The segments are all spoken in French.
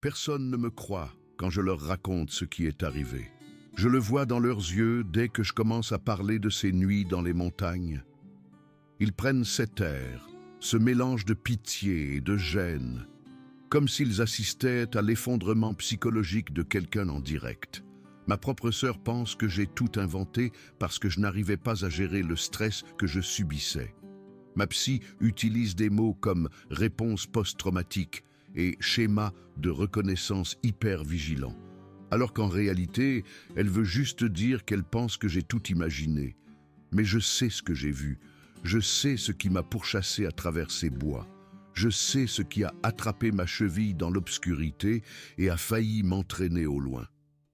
Personne ne me croit quand je leur raconte ce qui est arrivé. Je le vois dans leurs yeux dès que je commence à parler de ces nuits dans les montagnes. Ils prennent cet air, ce mélange de pitié et de gêne, comme s'ils assistaient à l'effondrement psychologique de quelqu'un en direct. Ma propre sœur pense que j'ai tout inventé parce que je n'arrivais pas à gérer le stress que je subissais. Ma psy utilise des mots comme réponse post-traumatique et schéma de reconnaissance hyper vigilant, alors qu'en réalité, elle veut juste dire qu'elle pense que j'ai tout imaginé. Mais je sais ce que j'ai vu, je sais ce qui m'a pourchassé à travers ces bois, je sais ce qui a attrapé ma cheville dans l'obscurité et a failli m'entraîner au loin.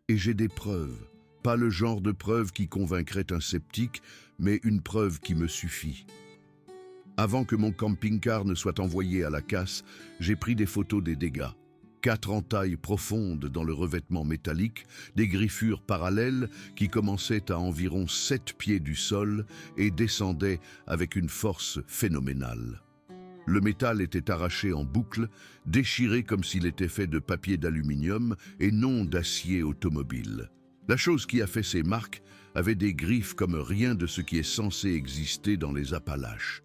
Et j'ai des preuves, pas le genre de preuve qui convaincrait un sceptique, mais une preuve qui me suffit. Avant que mon camping-car ne soit envoyé à la casse, j'ai pris des photos des dégâts. 4 entailles profondes dans le revêtement métallique, des griffures parallèles qui commençaient à environ 7 pieds du sol et descendaient avec une force phénoménale. Le métal était arraché en boucle, déchiré comme s'il était fait de papier d'aluminium et non d'acier automobile. La chose qui a fait ces marques avait des griffes comme rien de ce qui est censé exister dans les Appalaches.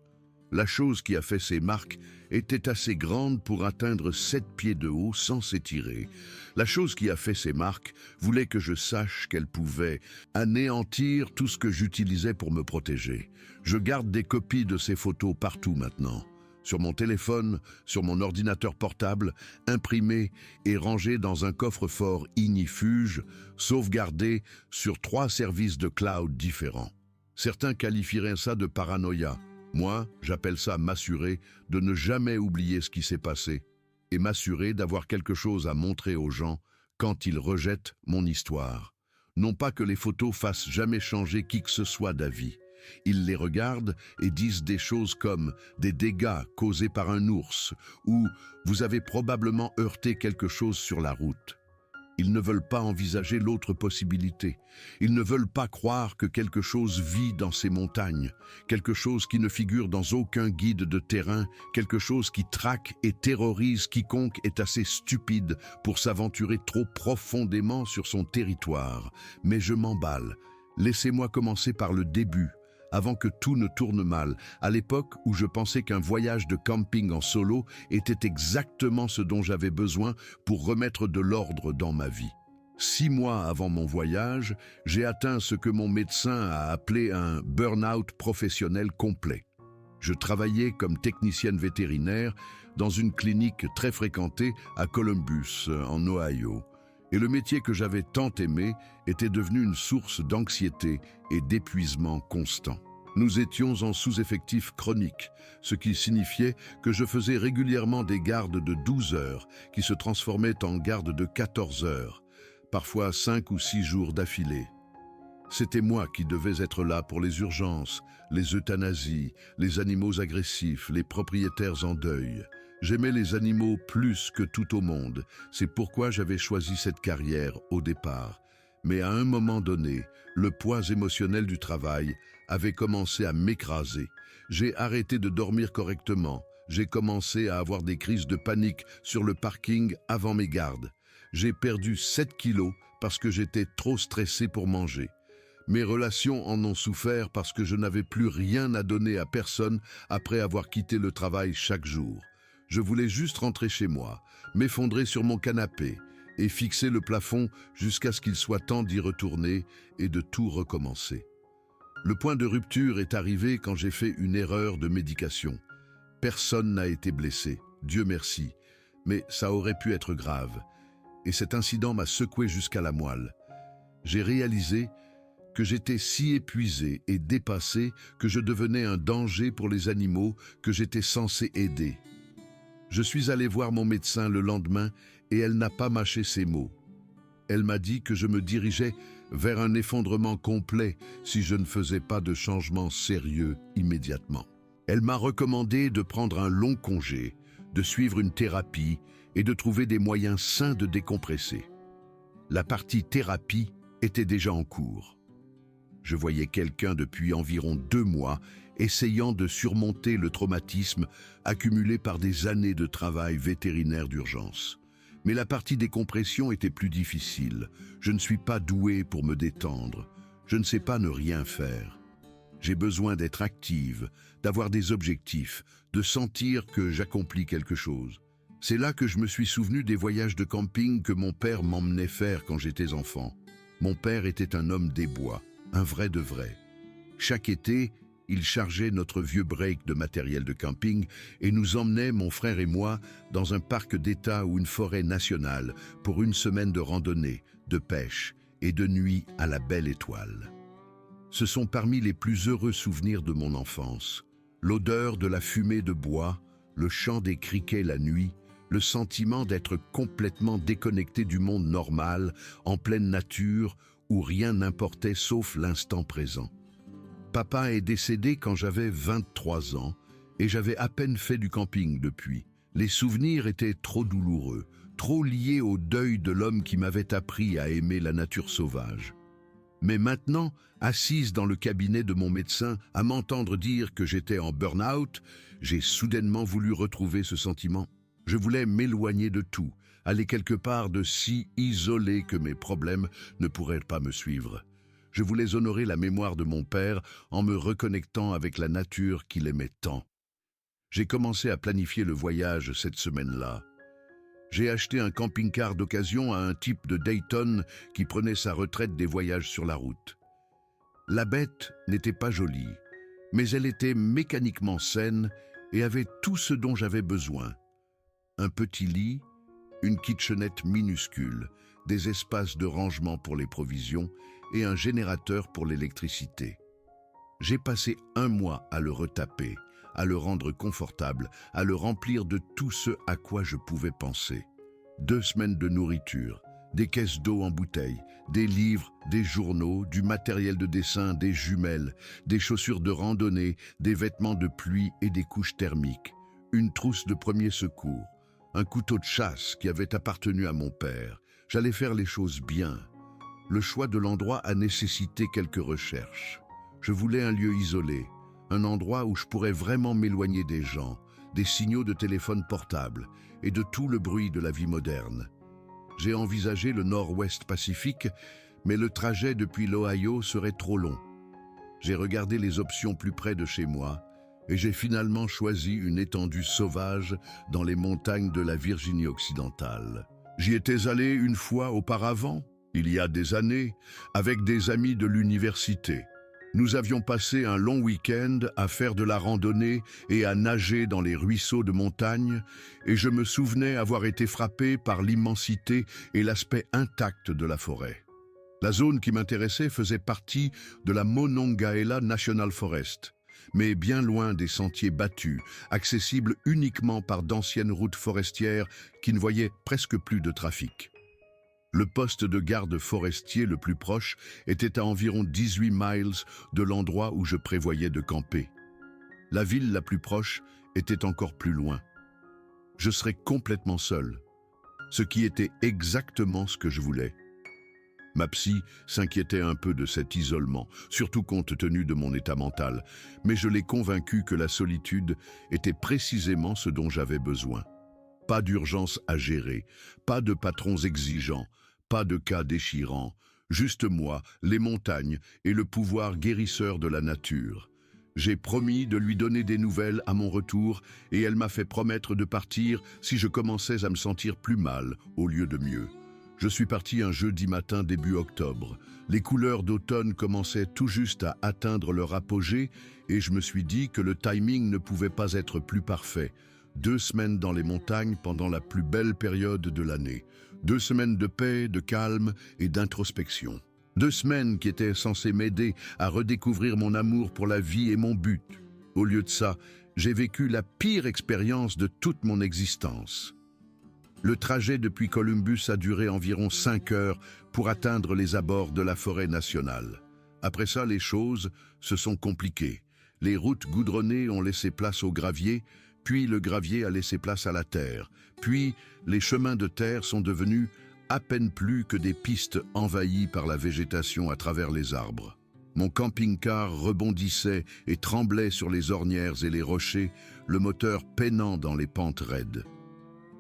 La chose qui a fait ces marques était assez grande pour atteindre 7 pieds de haut sans s'étirer. La chose qui a fait ces marques voulait que je sache qu'elle pouvait anéantir tout ce que j'utilisais pour me protéger. Je garde des copies de ces photos partout maintenant. Sur mon téléphone, sur mon ordinateur portable, imprimé et rangé dans un coffre-fort ignifuge, sauvegardé sur 3 services de cloud différents. Certains qualifieraient ça de paranoïa. Moi, j'appelle ça m'assurer de ne jamais oublier ce qui s'est passé et m'assurer d'avoir quelque chose à montrer aux gens quand ils rejettent mon histoire. Non pas que les photos fassent jamais changer qui que ce soit d'avis. Ils les regardent et disent des choses comme « des dégâts causés par un ours » ou « vous avez probablement heurté quelque chose sur la route ». Ils ne veulent pas envisager l'autre possibilité. Ils ne veulent pas croire que quelque chose vit dans ces montagnes, quelque chose qui ne figure dans aucun guide de terrain, quelque chose qui traque et terrorise quiconque est assez stupide pour s'aventurer trop profondément sur son territoire. Mais je m'emballe. Laissez-moi commencer par le début, avant que tout ne tourne mal, à l'époque où je pensais qu'un voyage de camping en solo était exactement ce dont j'avais besoin pour remettre de l'ordre dans ma vie. 6 mois avant mon voyage, j'ai atteint ce que mon médecin a appelé un burn-out professionnel complet. Je travaillais comme technicienne vétérinaire dans une clinique très fréquentée à Columbus, en Ohio. Et le métier que j'avais tant aimé était devenu une source d'anxiété et d'épuisement constant. Nous étions en sous-effectif chronique, ce qui signifiait que je faisais régulièrement des gardes de 12 heures qui se transformaient en gardes de 14 heures, parfois 5 ou 6 jours d'affilée. C'était moi qui devais être là pour les urgences, les euthanasies, les animaux agressifs, les propriétaires en deuil. J'aimais les animaux plus que tout au monde, c'est pourquoi j'avais choisi cette carrière au départ. Mais à un moment donné, le poids émotionnel du travail avait commencé à m'écraser. J'ai arrêté de dormir correctement, j'ai commencé à avoir des crises de panique sur le parking avant mes gardes. J'ai perdu 7 kilos parce que j'étais trop stressé pour manger. Mes relations en ont souffert parce que je n'avais plus rien à donner à personne après avoir quitté le travail chaque jour. Je voulais juste rentrer chez moi, m'effondrer sur mon canapé et fixer le plafond jusqu'à ce qu'il soit temps d'y retourner et de tout recommencer. Le point de rupture est arrivé quand j'ai fait une erreur de médication. Personne n'a été blessé, Dieu merci, mais ça aurait pu être grave. Et cet incident m'a secoué jusqu'à la moelle. J'ai réalisé que j'étais si épuisé et dépassé que je devenais un danger pour les animaux que j'étais censé aider. Je suis allé voir mon médecin le lendemain et elle n'a pas mâché ses mots. Elle m'a dit que je me dirigeais vers un effondrement complet si je ne faisais pas de changement sérieux immédiatement. Elle m'a recommandé de prendre un long congé, de suivre une thérapie et de trouver des moyens sains de décompresser. La partie thérapie était déjà en cours. Je voyais quelqu'un depuis environ 2 mois essayant de surmonter le traumatisme accumulé par des années de travail vétérinaire d'urgence. Mais la partie décompression était plus difficile. Je ne suis pas doué pour me détendre. Je ne sais pas ne rien faire. J'ai besoin d'être active, d'avoir des objectifs, de sentir que j'accomplis quelque chose. C'est là que je me suis souvenu des voyages de camping que mon père m'emmenait faire quand j'étais enfant. Mon père était un homme des bois, un vrai de vrai. Chaque été, il chargeait notre vieux break de matériel de camping et nous emmenait, mon frère et moi, dans un parc d'État ou une forêt nationale pour une semaine de randonnée, de pêche et de nuit à la belle étoile. Ce sont parmi les plus heureux souvenirs de mon enfance. L'odeur de la fumée de bois, le chant des criquets la nuit, le sentiment d'être complètement déconnecté du monde normal, en pleine nature, où rien n'importait sauf l'instant présent. Papa est décédé quand j'avais 23 ans et j'avais à peine fait du camping depuis. Les souvenirs étaient trop douloureux, trop liés au deuil de l'homme qui m'avait appris à aimer la nature sauvage. Mais maintenant, assise dans le cabinet de mon médecin, à m'entendre dire que j'étais en burn-out, j'ai soudainement voulu retrouver ce sentiment. Je voulais m'éloigner de tout, aller quelque part de si isolé que mes problèmes ne pourraient pas me suivre. Je voulais honorer la mémoire de mon père en me reconnectant avec la nature qu'il aimait tant. J'ai commencé à planifier le voyage cette semaine-là. J'ai acheté un camping-car d'occasion à un type de Dayton qui prenait sa retraite des voyages sur la route. La bête n'était pas jolie, mais elle était mécaniquement saine et avait tout ce dont j'avais besoin. Un petit lit, une kitchenette minuscule, des espaces de rangement pour les provisions et un générateur pour l'électricité. J'ai passé un mois à le retaper, à le rendre confortable, à le remplir de tout ce à quoi je pouvais penser. 2 semaines de nourriture, des caisses d'eau en bouteille, des livres, des journaux, du matériel de dessin, des jumelles, des chaussures de randonnée, des vêtements de pluie et des couches thermiques, une trousse de premier secours, un couteau de chasse qui avait appartenu à mon père. J'allais faire les choses bien. Le choix de l'endroit a nécessité quelques recherches. Je voulais un lieu isolé, un endroit où je pourrais vraiment m'éloigner des gens, des signaux de téléphone portable et de tout le bruit de la vie moderne. J'ai envisagé le nord-ouest Pacifique, mais le trajet depuis l'Ohio serait trop long. J'ai regardé les options plus près de chez moi et j'ai finalement choisi une étendue sauvage dans les montagnes de la Virginie occidentale. J'y étais allé une fois auparavant, il y a des années, avec des amis de l'université. Nous avions passé un long week-end à faire de la randonnée et à nager dans les ruisseaux de montagne, et je me souvenais avoir été frappé par l'immensité et l'aspect intact de la forêt. La zone qui m'intéressait faisait partie de la Monongahela National Forest, mais bien loin des sentiers battus, accessibles uniquement par d'anciennes routes forestières qui ne voyaient presque plus de trafic. Le poste de garde forestier le plus proche était à environ 18 miles de l'endroit où je prévoyais de camper. La ville la plus proche était encore plus loin. Je serais complètement seul, ce qui était exactement ce que je voulais. Ma psy s'inquiétait un peu de cet isolement, surtout compte tenu de mon état mental, mais je l'ai convaincu que la solitude était précisément ce dont j'avais besoin. Pas d'urgence à gérer, pas de patrons exigeants, pas de cas déchirants, juste moi, les montagnes et le pouvoir guérisseur de la nature. J'ai promis de lui donner des nouvelles à mon retour et elle m'a fait promettre de partir si je commençais à me sentir plus mal au lieu de mieux. Je suis parti un jeudi matin début octobre. Les couleurs d'automne commençaient tout juste à atteindre leur apogée et je me suis dit que le timing ne pouvait pas être plus parfait. 2 semaines dans les montagnes pendant la plus belle période de l'année. 2 semaines de paix, de calme et d'introspection. 2 semaines qui étaient censées m'aider à redécouvrir mon amour pour la vie et mon but. Au lieu de ça, j'ai vécu la pire expérience de toute mon existence. Le trajet depuis Columbus a duré environ 5 heures pour atteindre les abords de la forêt nationale. Après ça, les choses se sont compliquées. Les routes goudronnées ont laissé place au gravier, puis le gravier a laissé place à la terre, puis les chemins de terre sont devenus à peine plus que des pistes envahies par la végétation à travers les arbres. Mon camping-car rebondissait et tremblait sur les ornières et les rochers, le moteur peinant dans les pentes raides.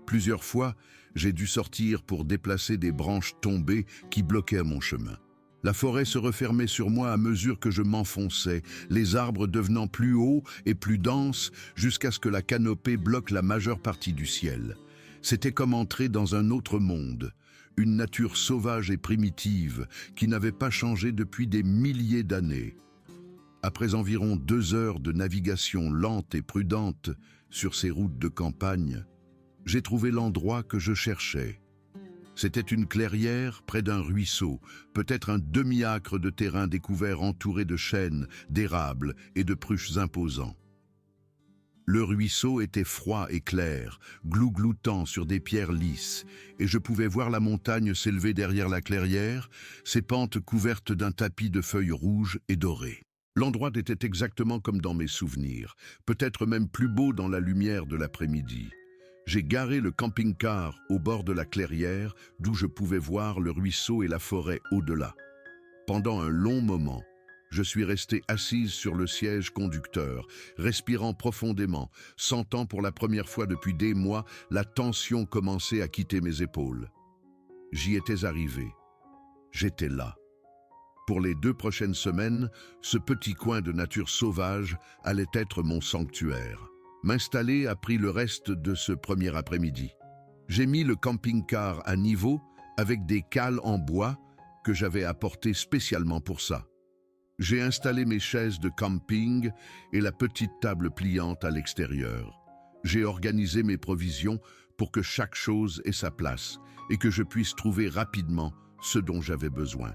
Plusieurs fois, J'ai dû sortir pour déplacer des branches tombées qui bloquaient mon chemin. La forêt se refermait sur moi à mesure que je m'enfonçais, les arbres devenant plus hauts et plus denses jusqu'à ce que la canopée bloque la majeure partie du ciel. C'était comme entrer dans un autre monde, une nature sauvage et primitive qui n'avait pas changé depuis des milliers d'années. Après environ 2 heures de navigation lente et prudente sur ces routes de campagne, j'ai trouvé l'endroit que je cherchais. C'était une clairière près d'un ruisseau, peut-être un demi-acre de terrain découvert entouré de chênes, d'érables et de prûches imposants. Le ruisseau était froid et clair, glougloutant sur des pierres lisses, et je pouvais voir la montagne s'élever derrière la clairière, ses pentes couvertes d'un tapis de feuilles rouges et dorées. L'endroit était exactement comme dans mes souvenirs, peut-être même plus beau dans la lumière de l'après-midi. J'ai garé le camping-car au bord de la clairière, d'où je pouvais voir le ruisseau et la forêt au-delà. Pendant un long moment, je suis restée assise sur le siège conducteur, respirant profondément, sentant pour la première fois depuis des mois la tension commencer à quitter mes épaules. J'y étais arrivé. J'étais là. Pour les 2 prochaines semaines, ce petit coin de nature sauvage allait être mon sanctuaire. M'installer a pris le reste de ce premier après-midi. J'ai mis le camping-car à niveau avec des cales en bois que j'avais apportées spécialement pour ça. J'ai installé mes chaises de camping et la petite table pliante à l'extérieur. J'ai organisé mes provisions pour que chaque chose ait sa place et que je puisse trouver rapidement ce dont j'avais besoin.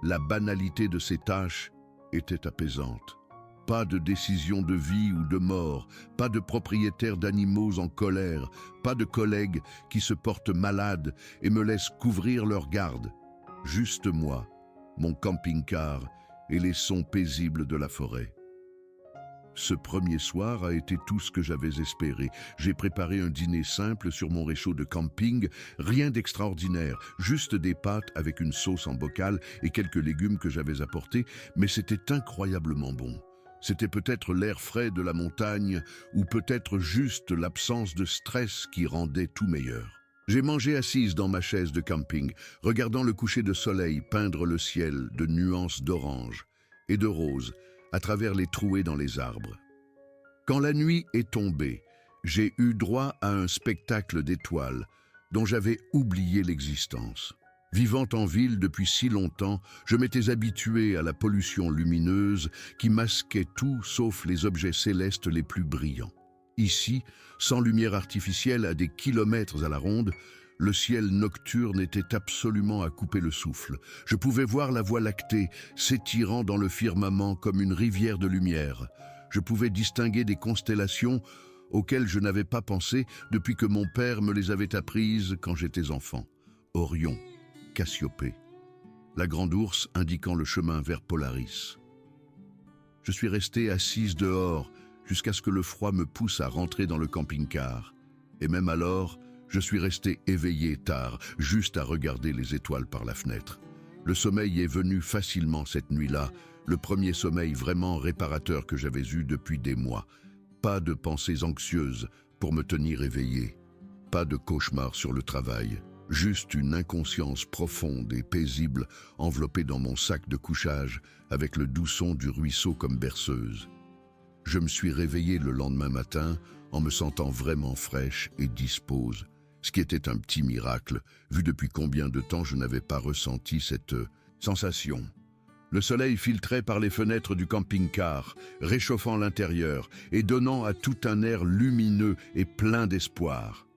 La banalité de ces tâches était apaisante. Pas de décision de vie ou de mort, pas de propriétaires d'animaux en colère, pas de collègues qui se portent malades et me laissent couvrir leur garde. Juste moi, mon camping-car et les sons paisibles de la forêt. Ce premier soir a été tout ce que j'avais espéré. J'ai préparé un dîner simple sur mon réchaud de camping, rien d'extraordinaire, juste des pâtes avec une sauce en bocal et quelques légumes que j'avais apportés, mais c'était incroyablement bon. C'était peut-être l'air frais de la montagne ou peut-être juste l'absence de stress qui rendait tout meilleur. J'ai mangé assise dans ma chaise de camping, regardant le coucher de soleil peindre le ciel de nuances d'orange et de rose à travers les trouées dans les arbres. Quand la nuit est tombée, j'ai eu droit à un spectacle d'étoiles dont j'avais oublié l'existence. Vivant en ville depuis si longtemps, je m'étais habitué à la pollution lumineuse qui masquait tout sauf les objets célestes les plus brillants. Ici, sans lumière artificielle à des kilomètres à la ronde, le ciel nocturne était absolument à couper le souffle. Je pouvais voir la Voie lactée s'étirant dans le firmament comme une rivière de lumière. Je pouvais distinguer des constellations auxquelles je n'avais pas pensé depuis que mon père me les avait apprises quand j'étais enfant. Orion, Cassiopée, la grande ours indiquant le chemin vers Polaris. Je suis restée assise dehors jusqu'à ce que le froid me pousse à rentrer dans le camping-car. Et même alors, je suis resté éveillé tard, juste à regarder les étoiles par la fenêtre. Le sommeil est venu facilement cette nuit-là, le premier sommeil vraiment réparateur que j'avais eu depuis des mois. Pas de pensées anxieuses pour me tenir éveillé, pas de cauchemars sur le travail. Juste une inconscience profonde et paisible enveloppée dans mon sac de couchage avec le doux son du ruisseau comme berceuse. Je me suis réveillé le lendemain matin en me sentant vraiment fraîche et dispose, ce qui était un petit miracle, vu depuis combien de temps je n'avais pas ressenti cette sensation. Le soleil filtrait par les fenêtres du camping-car, réchauffant l'intérieur et donnant à tout un air lumineux et plein d'espoir.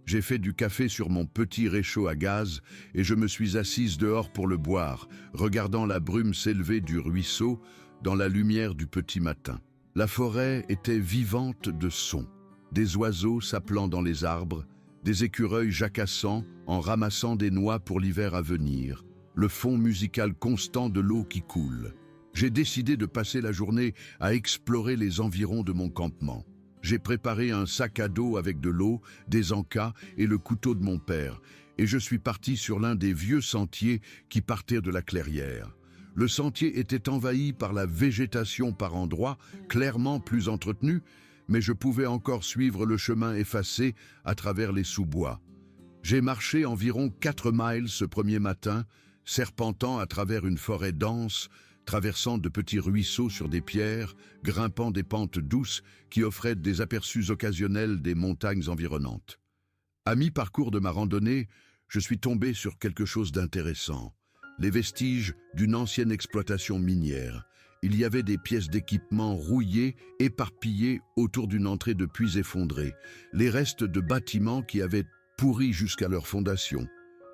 J'ai fait du café sur mon petit réchaud à gaz et je me suis assise dehors pour le boire, regardant la brume s'élever du ruisseau dans la lumière du petit matin. La forêt était vivante de sons, des oiseaux s'appelant dans les arbres, des écureuils jacassant en ramassant des noix pour l'hiver à venir, le fond musical constant de l'eau qui coule. J'ai décidé de passer la journée à explorer les environs de mon campement. J'ai préparé un sac à dos avec de l'eau, des encas et le couteau de mon père, et je suis parti sur l'un des vieux sentiers qui partaient de la clairière. Le sentier était envahi par la végétation par endroits, clairement plus entretenue, mais je pouvais encore suivre le chemin effacé à travers les sous-bois. J'ai marché environ 4 miles ce premier matin, serpentant à travers une forêt dense, traversant de petits ruisseaux sur des pierres, grimpant des pentes douces qui offraient des aperçus occasionnels des montagnes environnantes. À mi-parcours de ma randonnée, je suis tombé sur quelque chose d'intéressant. Les vestiges d'une ancienne exploitation minière. Il y avait des pièces d'équipement rouillées, éparpillées autour d'une entrée de puits effondrée, les restes de bâtiments qui avaient pourri jusqu'à leur fondation,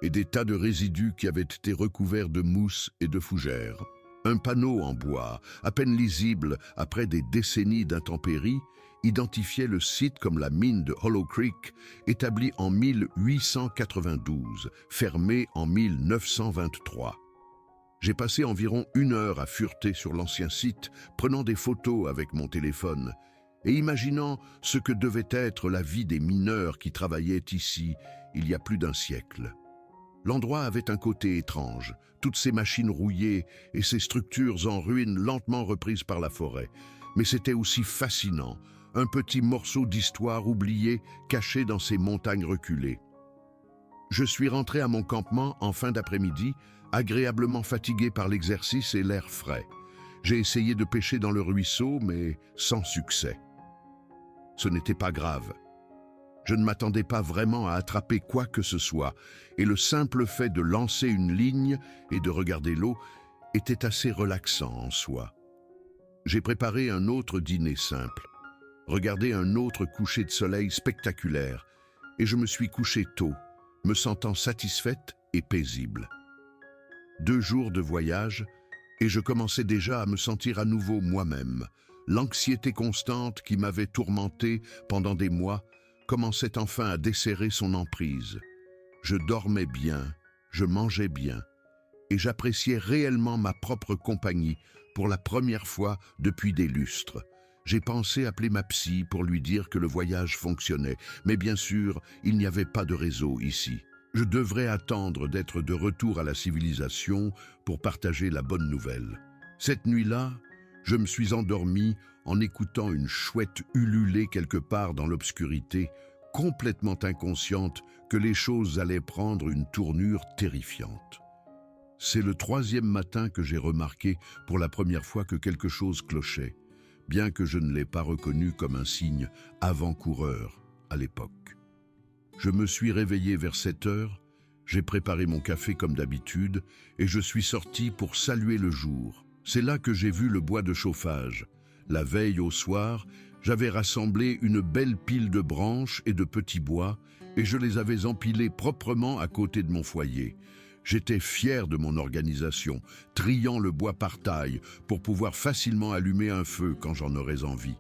et des tas de résidus qui avaient été recouverts de mousse et de fougères. Un panneau en bois, à peine lisible après des décennies d'intempéries, identifiait le site comme la mine de Hollow Creek, établie en 1892, fermée en 1923. J'ai passé environ 1 heure à fureter sur l'ancien site, prenant des photos avec mon téléphone et imaginant ce que devait être la vie des mineurs qui travaillaient ici il y a plus d'un siècle. L'endroit avait un côté étrange, toutes ces machines rouillées et ces structures en ruine lentement reprises par la forêt. Mais c'était aussi fascinant, un petit morceau d'histoire oublié caché dans ces montagnes reculées. Je suis rentré à mon campement en fin d'après-midi, agréablement fatigué par l'exercice et l'air frais. J'ai essayé de pêcher dans le ruisseau, mais sans succès. Ce n'était pas grave. Je ne m'attendais pas vraiment à attraper quoi que ce soit, et le simple fait de lancer une ligne et de regarder l'eau était assez relaxant en soi. J'ai préparé un autre dîner simple, regardé un autre coucher de soleil spectaculaire, et je me suis couché tôt, me sentant satisfaite et paisible. 2 jours de voyage, et je commençais déjà à me sentir à nouveau moi-même. L'anxiété constante qui m'avait tourmenté pendant des mois commençait enfin à desserrer son emprise. Je dormais bien, je mangeais bien, et j'appréciais réellement ma propre compagnie pour la première fois depuis des lustres. J'ai pensé appeler ma psy pour lui dire que le voyage fonctionnait, mais bien sûr, il n'y avait pas de réseau ici. Je devrais attendre d'être de retour à la civilisation pour partager la bonne nouvelle. Cette nuit-là, je me suis endormi en écoutant une chouette ululer quelque part dans l'obscurité, complètement inconsciente que les choses allaient prendre une tournure terrifiante. C'est le 3e matin que j'ai remarqué pour la première fois que quelque chose clochait, bien que je ne l'ai pas reconnu comme un signe avant-coureur à l'époque. Je me suis réveillé vers 7 heures, j'ai préparé mon café comme d'habitude et je suis sorti pour saluer le jour. C'est là que j'ai vu le bois de chauffage. La veille au soir, j'avais rassemblé une belle pile de branches et de petits bois et je les avais empilés proprement à côté de mon foyer. J'étais fier de mon organisation, triant le bois par taille pour pouvoir facilement allumer un feu quand j'en aurais envie.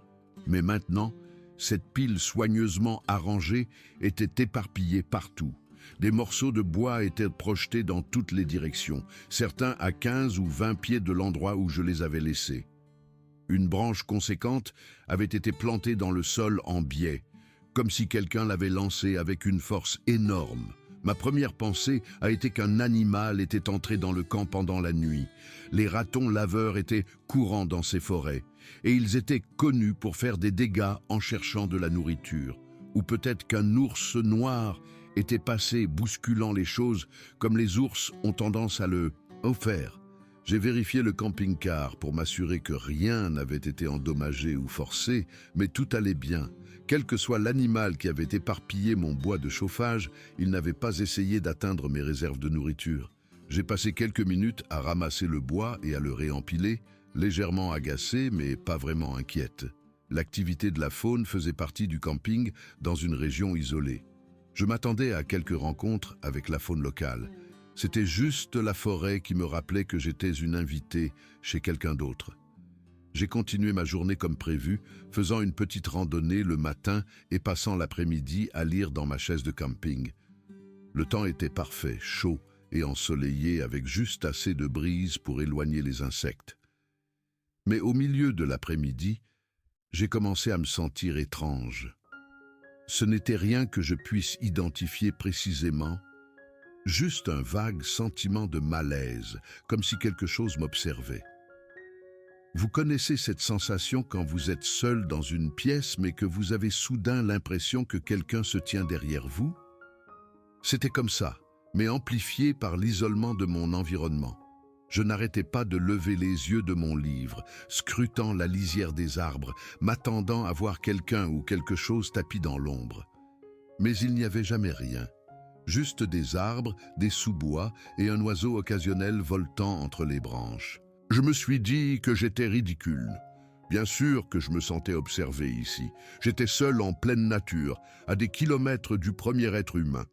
Mais maintenant, cette pile soigneusement arrangée était éparpillée partout. Des morceaux de bois étaient projetés dans toutes les directions, certains à 15 ou 20 pieds de l'endroit où je les avais laissés. Une branche conséquente avait été plantée dans le sol en biais, comme si quelqu'un l'avait lancée avec une force énorme. Ma première pensée a été qu'un animal était entré dans le camp pendant la nuit. Les ratons laveurs étaient courants dans ces forêts, et ils étaient connus pour faire des dégâts en cherchant de la nourriture. Ou peut-être qu'un ours noir était passé bousculant les choses comme les ours ont tendance à le faire. J'ai vérifié le camping-car pour m'assurer que rien n'avait été endommagé ou forcé, mais tout allait bien. Quel que soit l'animal qui avait éparpillé mon bois de chauffage, il n'avait pas essayé d'atteindre mes réserves de nourriture. J'ai passé quelques minutes à ramasser le bois et à le réempiler, légèrement agacé mais pas vraiment inquiète. L'activité de la faune faisait partie du camping dans une région isolée. Je m'attendais à quelques rencontres avec la faune locale. C'était juste la forêt qui me rappelait que j'étais une invitée chez quelqu'un d'autre. J'ai continué ma journée comme prévu, faisant une petite randonnée le matin et passant l'après-midi à lire dans ma chaise de camping. Le temps était parfait, chaud et ensoleillé avec juste assez de brise pour éloigner les insectes. Mais au milieu de l'après-midi, j'ai commencé à me sentir étrange. Ce n'était rien que je puisse identifier précisément, juste un vague sentiment de malaise, comme si quelque chose m'observait. Vous connaissez cette sensation quand vous êtes seul dans une pièce mais que vous avez soudain l'impression que quelqu'un se tient derrière vous? C'était comme ça, mais amplifié par l'isolement de mon environnement. Je n'arrêtais pas de lever les yeux de mon livre, scrutant la lisière des arbres, m'attendant à voir quelqu'un ou quelque chose tapi dans l'ombre. Mais il n'y avait jamais rien. Juste des arbres, des sous-bois et un oiseau occasionnel voltant entre les branches. Je me suis dit que j'étais ridicule. Bien sûr que je me sentais observé ici. J'étais seul en pleine nature, à des kilomètres du premier être humain.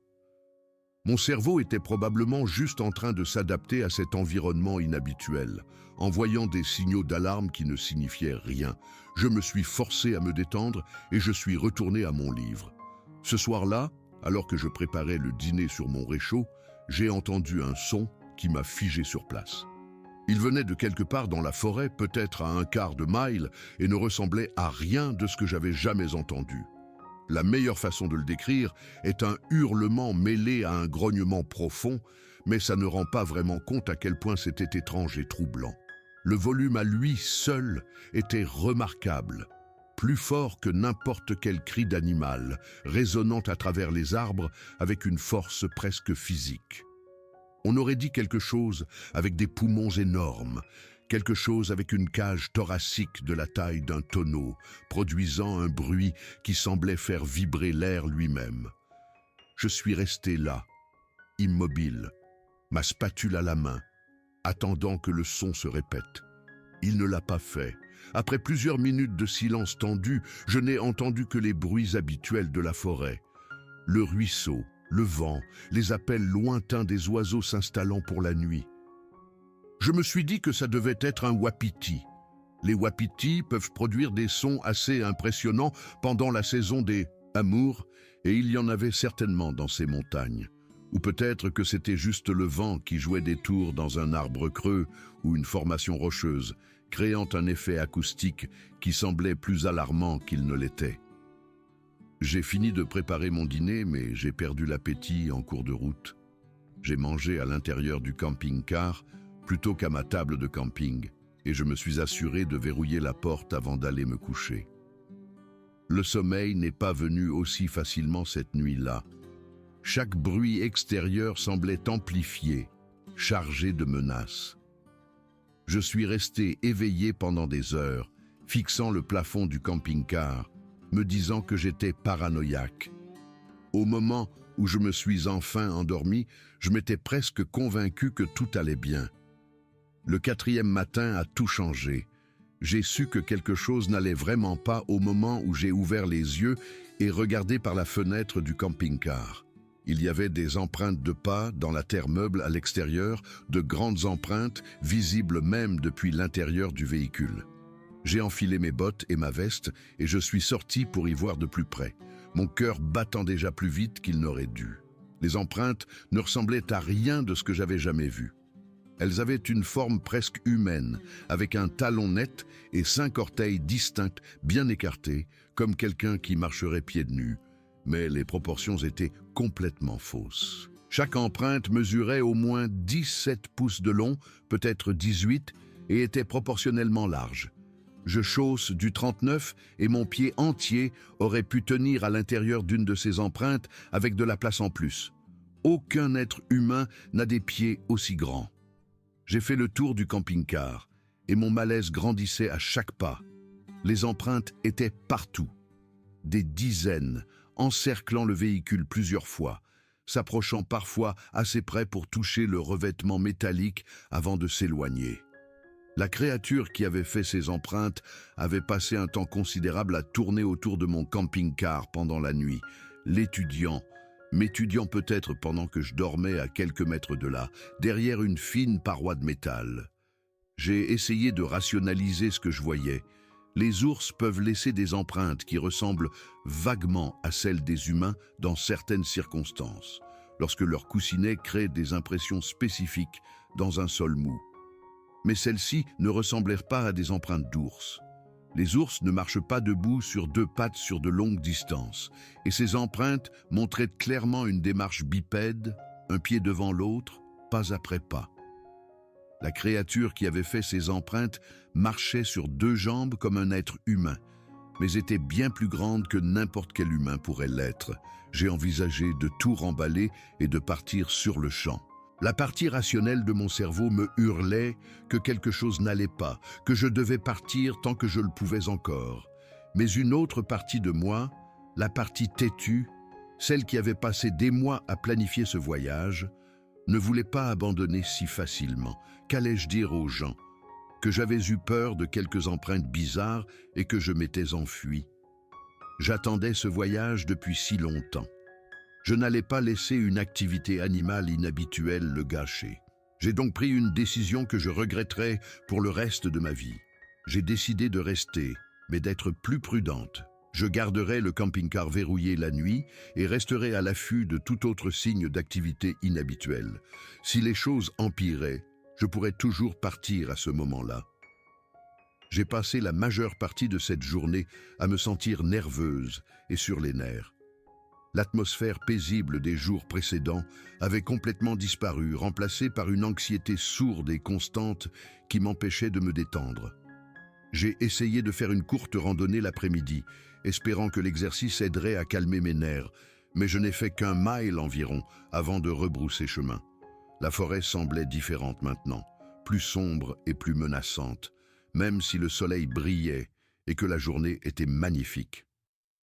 Mon cerveau était probablement juste en train de s'adapter à cet environnement inhabituel. En voyant des signaux d'alarme qui ne signifiaient rien, je me suis forcé à me détendre et je suis retourné à mon livre. Ce soir-là, alors que je préparais le dîner sur mon réchaud, j'ai entendu un son qui m'a figé sur place. Il venait de quelque part dans la forêt, peut-être à un quart de mile, et ne ressemblait à rien de ce que j'avais jamais entendu. La meilleure façon de le décrire est un hurlement mêlé à un grognement profond, mais ça ne rend pas vraiment compte à quel point c'était étrange et troublant. Le volume à lui seul était remarquable, plus fort que n'importe quel cri d'animal, résonnant à travers les arbres avec une force presque physique. On aurait dit quelque chose avec des poumons énormes, quelque chose avec une cage thoracique de la taille d'un tonneau, produisant un bruit qui semblait faire vibrer l'air lui-même. Je suis resté là, immobile, ma spatule à la main, attendant que le son se répète. Il ne l'a pas fait. Après plusieurs minutes de silence tendu, je n'ai entendu que les bruits habituels de la forêt. Le ruisseau, le vent, les appels lointains des oiseaux s'installant pour la nuit. Je me suis dit que ça devait être un wapiti. Les wapitis peuvent produire des sons assez impressionnants pendant la saison des amours, et il y en avait certainement dans ces montagnes. Ou peut-être que c'était juste le vent qui jouait des tours dans un arbre creux ou une formation rocheuse, créant un effet acoustique qui semblait plus alarmant qu'il ne l'était. J'ai fini de préparer mon dîner, mais j'ai perdu l'appétit en cours de route. J'ai mangé à l'intérieur du camping-car plutôt qu'à ma table de camping, et je me suis assuré de verrouiller la porte avant d'aller me coucher. Le sommeil n'est pas venu aussi facilement cette nuit-là. Chaque bruit extérieur semblait amplifié, chargé de menaces. Je suis resté éveillé pendant des heures, fixant le plafond du camping-car, me disant que j'étais paranoïaque. Au moment où je me suis enfin endormi, je m'étais presque convaincu que tout allait bien. Le 4e matin a tout changé. J'ai su que quelque chose n'allait vraiment pas au moment où j'ai ouvert les yeux et regardé par la fenêtre du camping-car. Il y avait des empreintes de pas dans la terre meuble à l'extérieur, de grandes empreintes visibles même depuis l'intérieur du véhicule. J'ai enfilé mes bottes et ma veste et je suis sorti pour y voir de plus près, mon cœur battant déjà plus vite qu'il n'aurait dû. Les empreintes ne ressemblaient à rien de ce que j'avais jamais vu. Elles avaient une forme presque humaine, avec un talon net et 5 orteils distincts, bien écartés, comme quelqu'un qui marcherait pieds nus. Mais les proportions étaient complètement fausses. Chaque empreinte mesurait au moins 17 pouces de long, peut-être 18, et était proportionnellement large. Je chausse du 39 et mon pied entier aurait pu tenir à l'intérieur d'une de ces empreintes avec de la place en plus. Aucun être humain n'a des pieds aussi grands. J'ai fait le tour du camping-car et mon malaise grandissait à chaque pas. Les empreintes étaient partout. Des dizaines, encerclant le véhicule plusieurs fois, s'approchant parfois assez près pour toucher le revêtement métallique avant de s'éloigner. La créature qui avait fait ces empreintes avait passé un temps considérable à tourner autour de mon camping-car pendant la nuit, m'étudiant peut-être pendant que je dormais à quelques mètres de là, derrière une fine paroi de métal. J'ai essayé de rationaliser ce que je voyais. Les ours peuvent laisser des empreintes qui ressemblent vaguement à celles des humains dans certaines circonstances, lorsque leur coussinet crée des impressions spécifiques dans un sol mou. Mais celles-ci ne ressemblèrent pas à des empreintes d'ours. Les ours ne marchent pas debout sur 2 pattes sur de longues distances, et ces empreintes montraient clairement une démarche bipède, un pied devant l'autre, pas après pas. La créature qui avait fait ces empreintes marchait sur 2 jambes comme un être humain, mais était bien plus grande que n'importe quel humain pourrait l'être, J'ai envisagé de tout remballer et de partir sur le champ. La partie rationnelle de mon cerveau me hurlait que quelque chose n'allait pas, que je devais partir tant que je le pouvais encore. Mais une autre partie de moi, la partie têtue, celle qui avait passé des mois à planifier ce voyage, ne voulait pas abandonner si facilement. Qu'allais-je dire aux gens? Que j'avais eu peur de quelques empreintes bizarres et que je m'étais enfui. J'attendais ce voyage depuis si longtemps. Je n'allais pas laisser une activité animale inhabituelle le gâcher. J'ai donc pris une décision que je regretterai pour le reste de ma vie. J'ai décidé de rester, mais d'être plus prudente. Je garderai le camping-car verrouillé la nuit et resterai à l'affût de tout autre signe d'activité inhabituelle. Si les choses empiraient, je pourrais toujours partir à ce moment-là. J'ai passé la majeure partie de cette journée à me sentir nerveuse et sur les nerfs. L'atmosphère paisible des jours précédents avait complètement disparu, remplacée par une anxiété sourde et constante qui m'empêchait de me détendre. J'ai essayé de faire une courte randonnée l'après-midi, espérant que l'exercice aiderait à calmer mes nerfs, mais je n'ai fait qu'1 mile environ avant de rebrousser chemin. La forêt semblait différente maintenant, plus sombre et plus menaçante, même si le soleil brillait et que la journée était magnifique.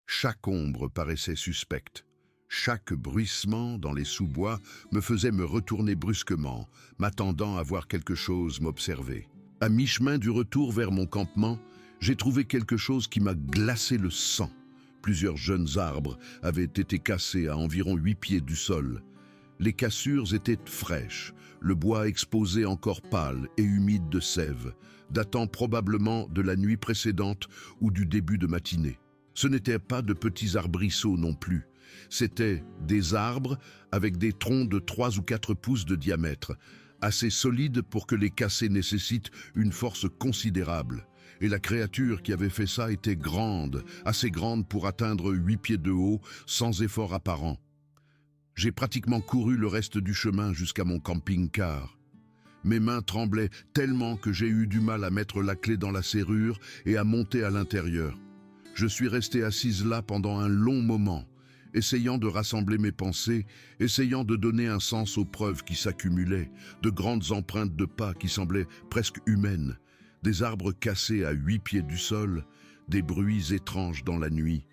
Chaque ombre paraissait suspecte. Chaque bruissement dans les sous-bois me faisait me retourner brusquement, m'attendant à voir quelque chose m'observer. À mi-chemin du retour vers mon campement, j'ai trouvé quelque chose qui m'a glacé le sang. Plusieurs jeunes arbres avaient été cassés à environ 8 pieds du sol. Les cassures étaient fraîches, le bois exposé encore pâle et humide de sève, datant probablement de la nuit précédente ou du début de matinée. Ce n'étaient pas de petits arbrisseaux non plus. C'étaient des arbres avec des troncs de 3 ou 4 pouces de diamètre, assez solides pour que les casser nécessitent une force considérable. Et la créature qui avait fait ça était grande, assez grande pour atteindre 8 pieds de haut, sans effort apparent. J'ai pratiquement couru le reste du chemin jusqu'à mon camping-car. Mes mains tremblaient tellement que j'ai eu du mal à mettre la clé dans la serrure et à monter à l'intérieur. Je suis restée assise là pendant un long moment, essayant de rassembler mes pensées, essayant de donner un sens aux preuves qui s'accumulaient, de grandes empreintes de pas qui semblaient presque humaines, des arbres cassés à 8 pieds du sol, des bruits étranges dans la nuit,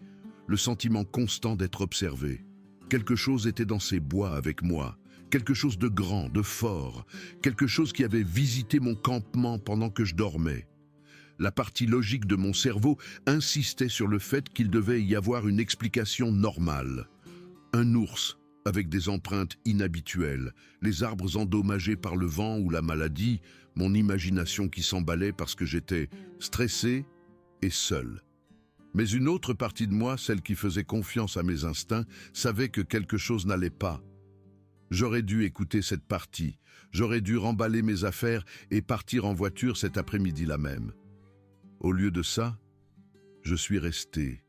le sentiment constant d'être observé. Quelque chose était dans ces bois avec moi, quelque chose de grand, de fort, quelque chose qui avait visité mon campement pendant que je dormais. La partie logique de mon cerveau insistait sur le fait qu'il devait y avoir une explication normale. Un ours avec des empreintes inhabituelles, les arbres endommagés par le vent ou la maladie, mon imagination qui s'emballait parce que j'étais stressé et seul. Mais une autre partie de moi, celle qui faisait confiance à mes instincts, savait que quelque chose n'allait pas. J'aurais dû écouter cette partie, j'aurais dû remballer mes affaires et partir en voiture cet après-midi-là même. Au lieu de ça, je suis resté.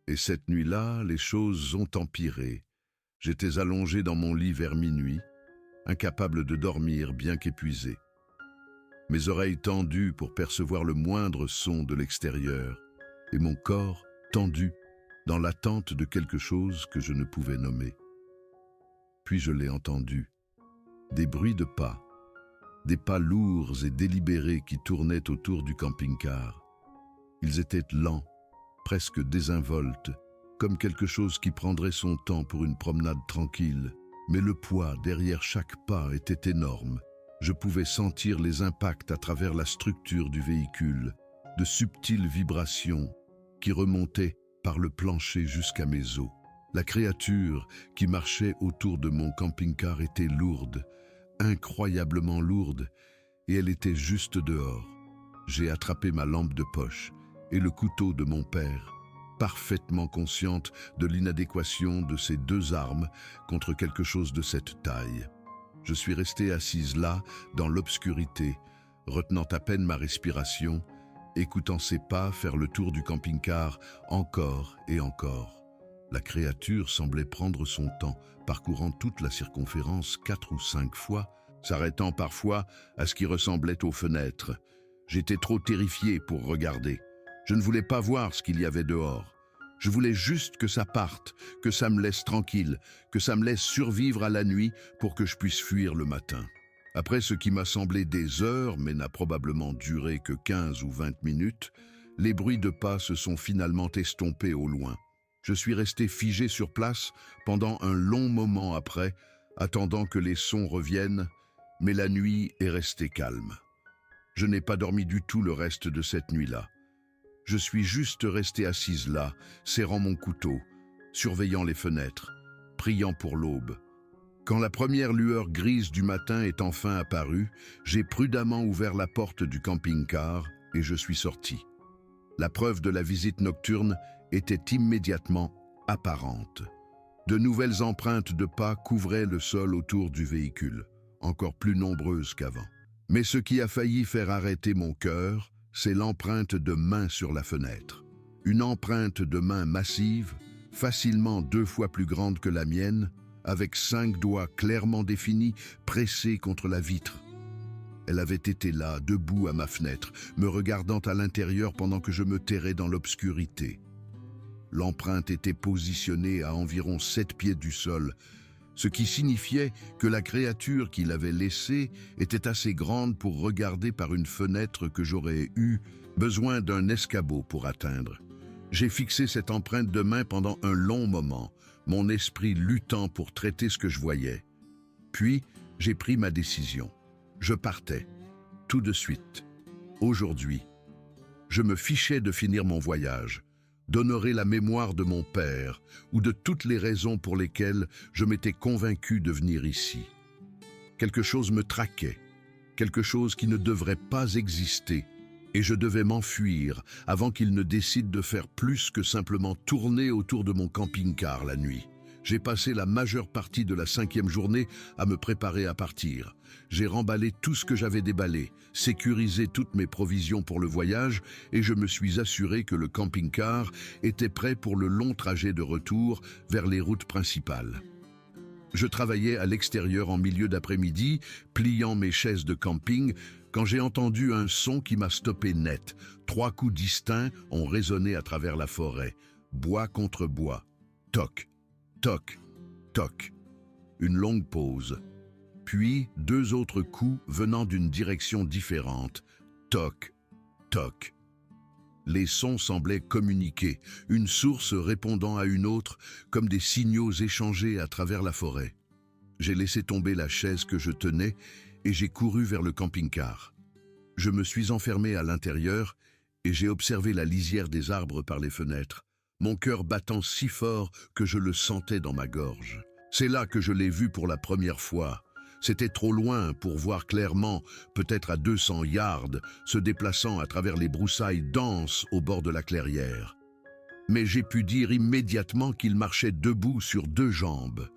Et cette nuit-là, les choses ont empiré. J'étais allongé dans mon lit vers minuit, incapable de dormir, bien qu'épuisé. Mes oreilles tendues pour percevoir le moindre son de l'extérieur, et mon corps tendu dans l'attente de quelque chose que je ne pouvais nommer. Puis je l'ai entendu. Des bruits de pas, des pas lourds et délibérés qui tournaient autour du camping-car. Ils étaient lents, presque désinvoltes, comme quelque chose qui prendrait son temps pour une promenade tranquille. Mais le poids derrière chaque pas était énorme. Je pouvais sentir les impacts à travers la structure du véhicule, de subtiles vibrations qui remontaient par le plancher jusqu'à mes os. La créature qui marchait autour de mon camping-car était lourde, incroyablement lourde, et elle était juste dehors. J'ai attrapé ma lampe de poche et le couteau de mon père, parfaitement consciente de l'inadéquation de ces 2 armes contre quelque chose de cette taille. Je suis restée assise là, dans l'obscurité, retenant à peine ma respiration, écoutant ses pas faire le tour du camping-car encore et encore. La créature semblait prendre son temps, parcourant toute la circonférence 4 ou 5 fois, s'arrêtant parfois à ce qui ressemblait aux fenêtres. J'étais trop terrifié pour regarder. Je ne voulais pas voir ce qu'il y avait dehors. Je voulais juste que ça parte, que ça me laisse tranquille, que ça me laisse survivre à la nuit pour que je puisse fuir le matin. Après ce qui m'a semblé des heures, mais n'a probablement duré que 15 ou 20 minutes, les bruits de pas se sont finalement estompés au loin. Je suis resté figé sur place pendant un long moment après, attendant que les sons reviennent, mais la nuit est restée calme. Je n'ai pas dormi du tout le reste de cette nuit-là. Je suis juste resté assise là, serrant mon couteau, surveillant les fenêtres, priant pour l'aube. Quand la première lueur grise du matin est enfin apparue, j'ai prudemment ouvert la porte du camping-car et je suis sorti. La preuve de la visite nocturne était immédiatement apparente. De nouvelles empreintes de pas couvraient le sol autour du véhicule, encore plus nombreuses qu'avant. Mais ce qui a failli faire arrêter mon cœur, c'est l'empreinte de main sur la fenêtre. Une empreinte de main massive, facilement 2 fois plus grande que la mienne, avec 5 doigts clairement définis, pressés contre la vitre. Elle avait été là, debout à ma fenêtre, me regardant à l'intérieur pendant que je me terrais dans l'obscurité. L'empreinte était positionnée à environ 7 pieds du sol, ce qui signifiait que la créature qui l'avait laissée était assez grande pour regarder par une fenêtre que j'aurais eu besoin d'un escabeau pour atteindre. J'ai fixé cette empreinte de main pendant un long moment, mon esprit luttant pour traiter ce que je voyais. Puis, j'ai pris ma décision. Je partais, tout de suite, aujourd'hui. Je me fichais de finir mon voyage, d'honorer la mémoire de mon père ou de toutes les raisons pour lesquelles je m'étais convaincu de venir ici. Quelque chose me traquait, quelque chose qui ne devrait pas exister, et je devais m'enfuir avant qu'il ne décide de faire plus que simplement tourner autour de mon camping-car la nuit. J'ai passé la majeure partie de la 5e journée à me préparer à partir. J'ai remballé tout ce que j'avais déballé, sécurisé toutes mes provisions pour le voyage et je me suis assuré que le camping-car était prêt pour le long trajet de retour vers les routes principales. Je travaillais à l'extérieur en milieu d'après-midi, pliant mes chaises de camping, quand j'ai entendu un son qui m'a stoppé net. 3 coups distincts ont résonné à travers la forêt. Bois contre bois. Toc, toc, toc. Une longue pause. Puis 2 autres coups venant d'une direction différente. Toc, toc. Les sons semblaient communiquer, une source répondant à une autre, comme des signaux échangés à travers la forêt. J'ai laissé tomber la chaise que je tenais et j'ai couru vers le camping-car. Je me suis enfermé à l'intérieur et j'ai observé la lisière des arbres par les fenêtres, mon cœur battant si fort que je le sentais dans ma gorge. C'est là que je l'ai vu pour la première fois. C'était trop loin pour voir clairement, peut-être à 200 yards, se déplaçant à travers les broussailles denses au bord de la clairière. Mais j'ai pu dire immédiatement qu'il marchait debout sur 2 jambes.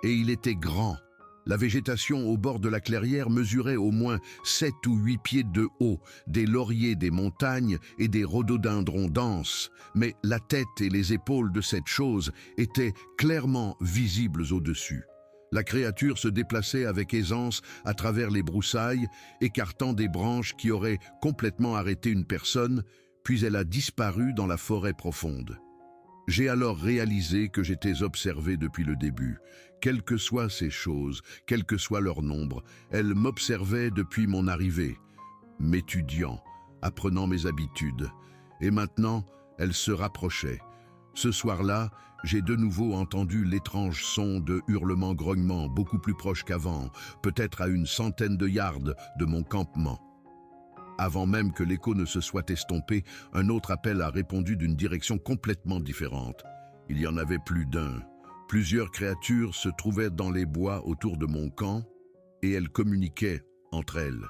Et il était grand. La végétation au bord de la clairière mesurait au moins 7 ou 8 pieds de haut, des lauriers des montagnes et des rhododendrons denses, mais la tête et les épaules de cette chose étaient clairement visibles au-dessus. La créature se déplaçait avec aisance à travers les broussailles, écartant des branches qui auraient complètement arrêté une personne, puis elle a disparu dans la forêt profonde. J'ai alors réalisé que j'étais observé depuis le début. Quelles que soient ces choses, quel que soit leur nombre, elles m'observaient depuis mon arrivée, m'étudiant, apprenant mes habitudes. Et maintenant, elles se rapprochaient. Ce soir-là, j'ai de nouveau entendu l'étrange son de hurlements-grognements beaucoup plus proche qu'avant, peut-être à une centaine de yards de mon campement. Avant même que l'écho ne se soit estompé, un autre appel a répondu d'une direction complètement différente. Il y en avait plus d'un. Plusieurs créatures se trouvaient dans les bois autour de mon camp et elles communiquaient entre elles.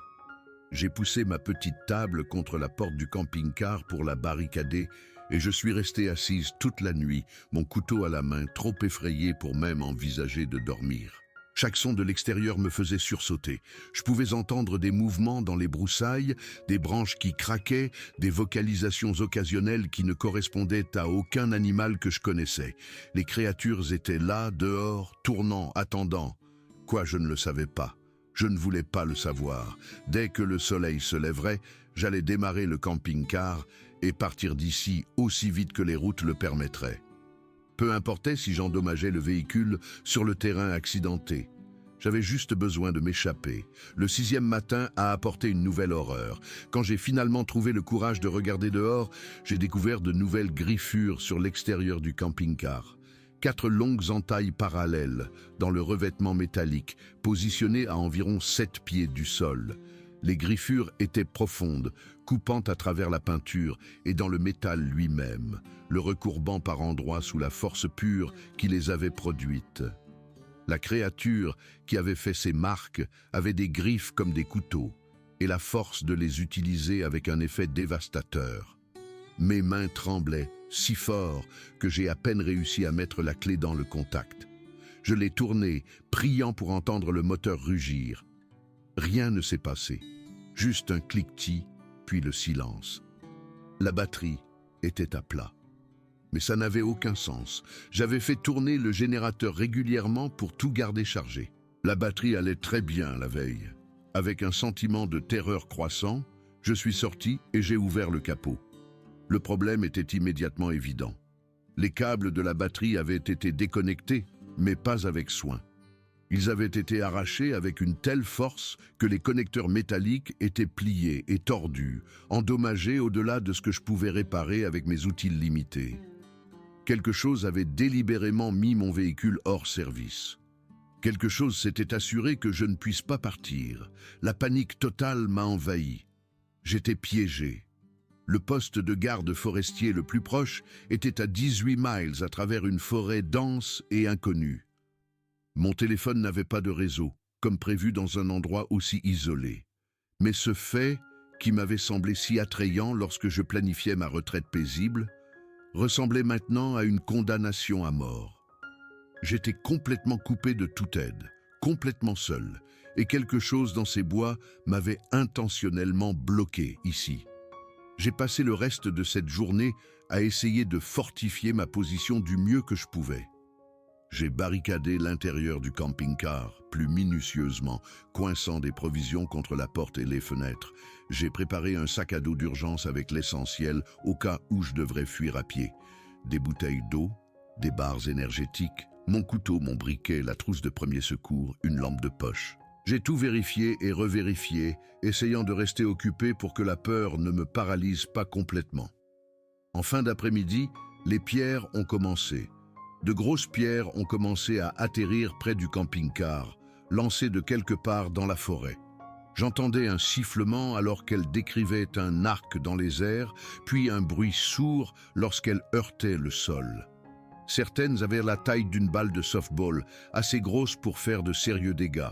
J'ai poussé ma petite table contre la porte du camping-car pour la barricader et je suis resté assise toute la nuit, mon couteau à la main, trop effrayé pour même envisager de dormir. Chaque son de l'extérieur me faisait sursauter. Je pouvais entendre des mouvements dans les broussailles, des branches qui craquaient, des vocalisations occasionnelles qui ne correspondaient à aucun animal que je connaissais. Les créatures étaient là, dehors, tournant, attendant. Quoi, je ne le savais pas. Je ne voulais pas le savoir. Dès que le soleil se lèverait, J'allais démarrer le camping-car et partir d'ici aussi vite que les routes le permettraient. Peu importait si j'endommageais le véhicule sur le terrain accidenté. J'avais juste besoin de m'échapper. Le 6e matin a apporté une nouvelle horreur. Quand j'ai finalement trouvé le courage de regarder dehors, j'ai découvert de nouvelles griffures sur l'extérieur du camping-car. 4 longues entailles parallèles dans le revêtement métallique, positionnées à environ 7 pieds du sol. Les griffures étaient profondes, coupant à travers la peinture et dans le métal lui-même, le recourbant par endroits sous la force pure qui les avait produites. La créature qui avait fait ces marques avait des griffes comme des couteaux et la force de les utiliser avec un effet dévastateur. Mes mains tremblaient si fort que j'ai à peine réussi à mettre la clé dans le contact. Je l'ai tournée, priant pour entendre le moteur rugir. Rien ne s'est passé, juste un cliquetis, puis le silence. La batterie était à plat. Mais ça n'avait aucun sens. J'avais fait tourner le générateur régulièrement pour tout garder chargé. La batterie allait très bien la veille. Avec un sentiment de terreur croissant, je suis sorti et j'ai ouvert le capot. Le problème était immédiatement évident. Les câbles de la batterie avaient été déconnectés, mais pas avec soin. Ils avaient été arrachés avec une telle force que les connecteurs métalliques étaient pliés et tordus, endommagés au-delà de ce que je pouvais réparer avec mes outils limités. Quelque chose avait délibérément mis mon véhicule hors service. Quelque chose s'était assuré que je ne puisse pas partir. La panique totale m'a envahi. J'étais piégé. Le poste de garde forestier le plus proche était à 18 miles à travers une forêt dense et inconnue. Mon téléphone n'avait pas de réseau, comme prévu dans un endroit aussi isolé. Mais ce fait, qui m'avait semblé si attrayant lorsque je planifiais ma retraite paisible, ressemblait maintenant à une condamnation à mort. J'étais complètement coupé de toute aide, complètement seul, et quelque chose dans ces bois m'avait intentionnellement bloqué ici. J'ai passé le reste de cette journée à essayer de fortifier ma position du mieux que je pouvais. J'ai barricadé l'intérieur du camping-car plus minutieusement, coinçant des provisions contre la porte et les fenêtres. J'ai préparé un sac à dos d'urgence avec l'essentiel au cas où je devrais fuir à pied. Des bouteilles d'eau, des barres énergétiques, mon couteau, mon briquet, la trousse de premier secours, une lampe de poche. J'ai tout vérifié et revérifié, essayant de rester occupé pour que la peur ne me paralyse pas complètement. En fin d'après-midi, les pierres ont commencé. De grosses pierres ont commencé à atterrir près du camping-car, lancées de quelque part dans la forêt. J'entendais un sifflement alors qu'elles décrivaient un arc dans les airs, puis un bruit sourd lorsqu'elles heurtaient le sol. Certaines avaient la taille d'une balle de softball, assez grosse pour faire de sérieux dégâts.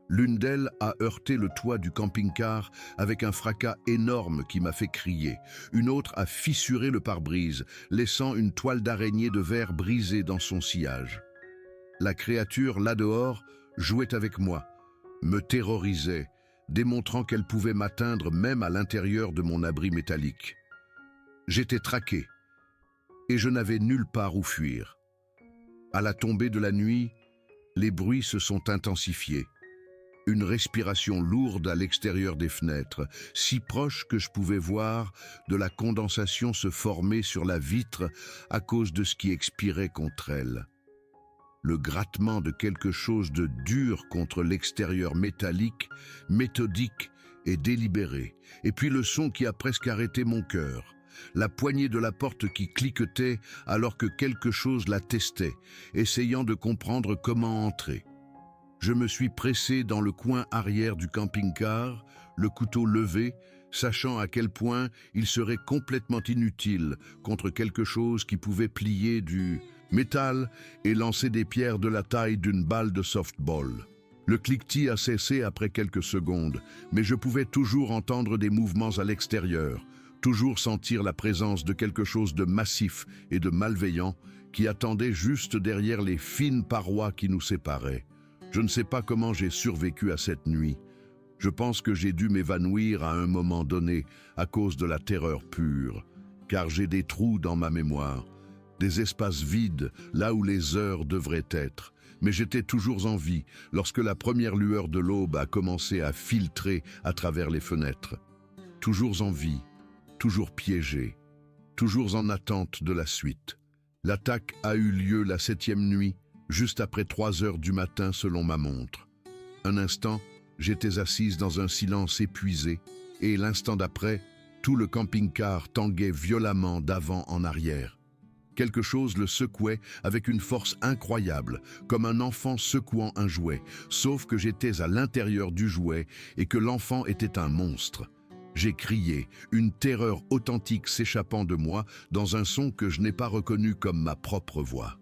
L'une d'elles a heurté le toit du camping-car avec un fracas énorme qui m'a fait crier. Une autre a fissuré le pare-brise, laissant une toile d'araignée de verre brisée dans son sillage. La créature, là dehors, jouait avec moi, me terrorisait, démontrant qu'elle pouvait m'atteindre même à l'intérieur de mon abri métallique. J'étais traqué, et je n'avais nulle part où fuir. À la tombée de la nuit, les bruits se sont intensifiés. Une respiration lourde à l'extérieur des fenêtres, si proche que je pouvais voir de la condensation se former sur la vitre à cause de ce qui expirait contre elle. Le grattement de quelque chose de dur contre l'extérieur métallique, méthodique et délibéré, et puis le son qui a presque arrêté mon cœur. La poignée de la porte qui cliquetait alors que quelque chose la testait, essayant de comprendre comment entrer. Je me suis pressé dans le coin arrière du camping-car, le couteau levé, sachant à quel point il serait complètement inutile contre quelque chose qui pouvait plier du métal et lancer des pierres de la taille d'une balle de softball. Le cliquetis a cessé après quelques secondes, mais je pouvais toujours entendre des mouvements à l'extérieur, toujours sentir la présence de quelque chose de massif et de malveillant qui attendait juste derrière les fines parois qui nous séparaient. Je ne sais pas comment j'ai survécu à cette nuit. Je pense que j'ai dû m'évanouir à un moment donné à cause de la terreur pure, car j'ai des trous dans ma mémoire, des espaces vides là où les heures devraient être. Mais j'étais toujours en vie lorsque la première lueur de l'aube a commencé à filtrer à travers les fenêtres. toujours en vie, toujours piégé, toujours en attente de la suite. L'attaque a eu lieu la 7e nuit, juste après 3 heures du matin selon ma montre. Un instant, j'étais assise dans un silence épuisé, et l'instant d'après, tout le camping-car tanguait violemment d'avant en arrière. Quelque chose le secouait avec une force incroyable, comme un enfant secouant un jouet, sauf que j'étais à l'intérieur du jouet et que l'enfant était un monstre. J'ai crié, une terreur authentique s'échappant de moi dans un son que je n'ai pas reconnu comme ma propre voix.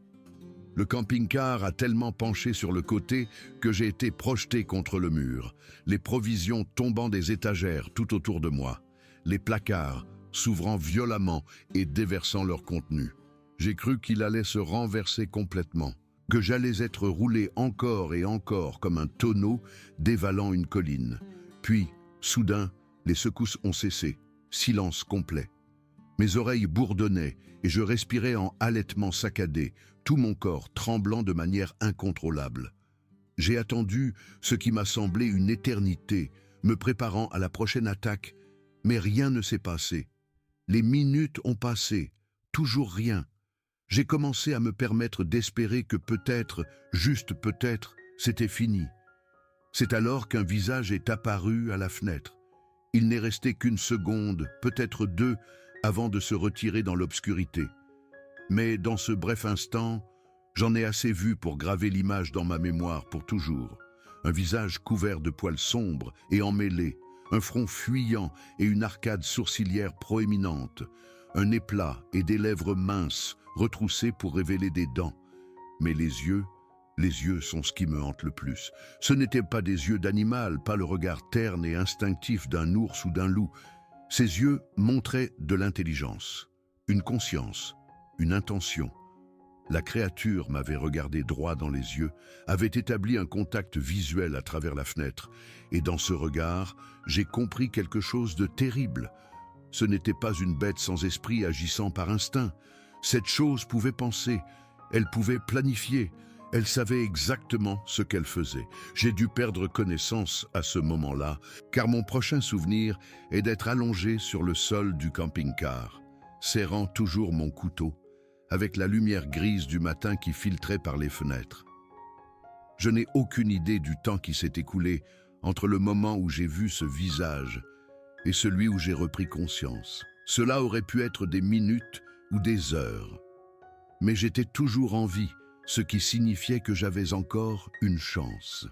Le camping-car a tellement penché sur le côté que j'ai été projeté contre le mur, les provisions tombant des étagères tout autour de moi, les placards s'ouvrant violemment et déversant leur contenu. J'ai cru qu'il allait se renverser complètement, que j'allais être roulé encore et encore comme un tonneau dévalant une colline. Puis, soudain, les secousses ont cessé, silence complet. Mes oreilles bourdonnaient et je respirais en halètement saccadé, tout mon corps tremblant de manière incontrôlable. J'ai attendu ce qui m'a semblé une éternité, me préparant à la prochaine attaque, mais rien ne s'est passé. Les minutes ont passé, toujours rien. J'ai commencé à me permettre d'espérer que peut-être, juste peut-être, c'était fini. C'est alors qu'un visage est apparu à la fenêtre. Il n'est resté qu'une seconde, peut-être 2, avant de se retirer dans l'obscurité. Mais dans ce bref instant, j'en ai assez vu pour graver l'image dans ma mémoire pour toujours. Un visage couvert de poils sombres et emmêlés, un front fuyant et une arcade sourcilière proéminente, un nez plat et des lèvres minces, retroussées pour révéler des dents. Mais les yeux sont ce qui me hante le plus. Ce n'étaient pas des yeux d'animal, pas le regard terne et instinctif d'un ours ou d'un loup. Ces yeux montraient de l'intelligence, une conscience, une intention. La créature m'avait regardé droit dans les yeux, avait établi un contact visuel à travers la fenêtre, et dans ce regard, j'ai compris quelque chose de terrible. Ce n'était pas une bête sans esprit agissant par instinct. Cette chose pouvait penser, elle pouvait planifier, elle savait exactement ce qu'elle faisait. J'ai dû perdre connaissance à ce moment-là, car mon prochain souvenir est d'être allongé sur le sol du camping-car, serrant toujours mon couteau, avec la lumière grise du matin qui filtrait par les fenêtres. Je n'ai aucune idée du temps qui s'est écoulé entre le moment où j'ai vu ce visage et celui où j'ai repris conscience. Cela aurait pu être des minutes ou des heures. Mais j'étais toujours en vie, ce qui signifiait que j'avais encore une chance.